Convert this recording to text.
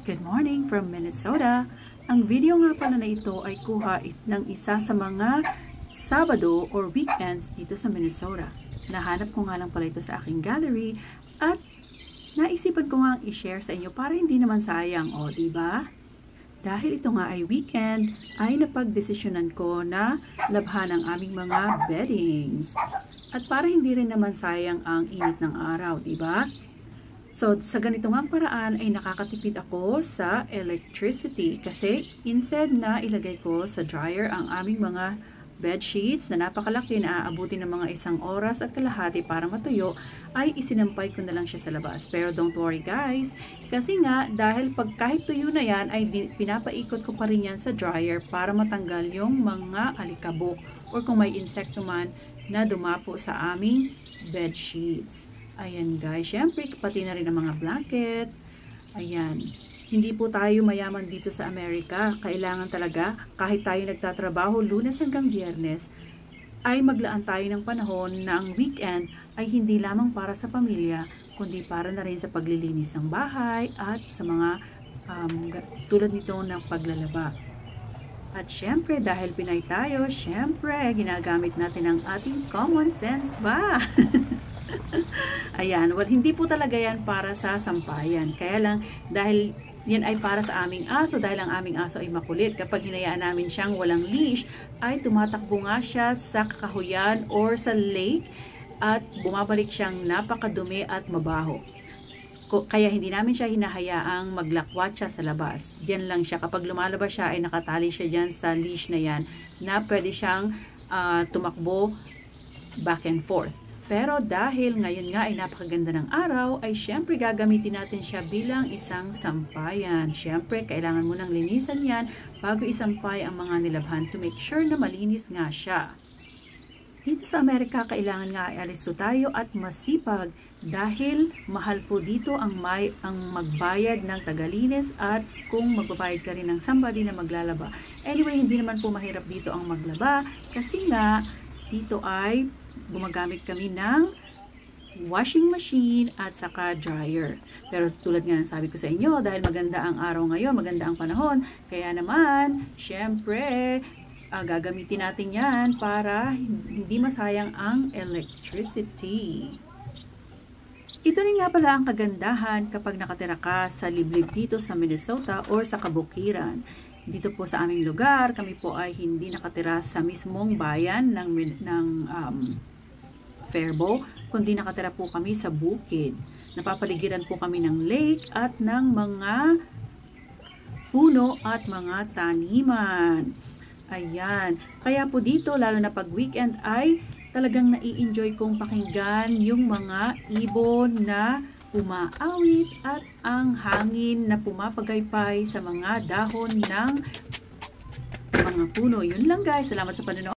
Good morning from Minnesota. Ang video nga pala na ito ay kuha ng isa sa mga Sabado or weekends dito sa Minnesota. Nahanap ko nga lang pala ito sa aking gallery at naisipan ko nga i-share sa inyo para hindi naman sayang, o diba? Dahil ito nga ay weekend, ay napagdesisyonan ko na labhan ang aming mga beddings. At para hindi rin naman sayang ang init ng araw, diba? So, sa ganito nga paraan ay nakakatipid ako sa electricity kasi instead na ilagay ko sa dryer ang aming mga bed sheets na napakalaki na aabutin ng mga 1 oras at kalahati para matuyo, ay isinampay ko na lang siya sa labas. Pero don't worry guys, kasi nga dahil kahit tuyo na yan ay pinapaikot ko pa rin yan sa dryer para matanggal yung mga alikabok or kung may insekto man na dumapo sa aming bed sheets. Ayan guys, syempre pati na rin ang mga blanket. Ayan, hindi po tayo mayaman dito sa Amerika. Kailangan talaga kahit tayo nagtatrabaho Lunes hanggang Biyernes ay maglaan tayo ng panahon na ang weekend ay hindi lamang para sa pamilya kundi para na rin sa paglilinis ng bahay at sa mga tulad nito ng paglalaba. At syempre dahil Pinay tayo, syempre ginagamit natin ang ating common sense ba? Ayan, well, hindi po talaga yan para sa sampayan. Kaya lang, dahil yan ay para sa aming aso, dahil ang aming aso ay makulit. Kapag hinayaan namin siyang walang leash, ay tumatakbo nga siya sa kakahuyan or sa lake at bumabalik siyang napakadumi at mabaho. Kaya hindi namin siya hinahayaang maglakwat siya sa labas. Diyan lang siya. Kapag lumalabas siya, ay nakatali siya dyan sa leash na yan na pwede siyang tumakbo back and forth. Pero dahil ngayon nga ay napakaganda ng araw, ay syempre gagamitin natin siya bilang isang sampayan. Syempre, kailangan mo nang linisan yan bago isampay ang mga nilabhan to make sure na malinis nga siya. Dito sa Amerika, kailangan nga ay alisto tayo at masipag dahil mahal po dito ang magbayad ng tagalinis at kung magbabayad ka rin ng somebody na maglalaba. Anyway, hindi naman po mahirap dito ang maglaba kasi nga dito ay gumagamit kami ng washing machine at saka dryer. Pero tulad nga ng sabi ko sa inyo, dahil maganda ang araw ngayon, maganda ang panahon, kaya naman, syempre, gagamitin natin yan para hindi masayang ang electricity. Ito rin nga pala ang kagandahan kapag nakatira ka sa liblib dito sa Minnesota or sa kabukiran. Dito po sa aming lugar, kami po ay hindi nakatira sa mismong bayan ng Faribault, kundi nakatira po kami sa bukid. Napapaligiran po kami ng lake at ng mga puno at mga taniman. Ayan. Kaya po dito, lalo na pag weekend, ay talagang nai-enjoy kong pakinggan yung mga ibon na umaawit at ang hangin na pumapagaypay sa mga dahon ng mga puno. Yun lang guys. Salamat sa panonood.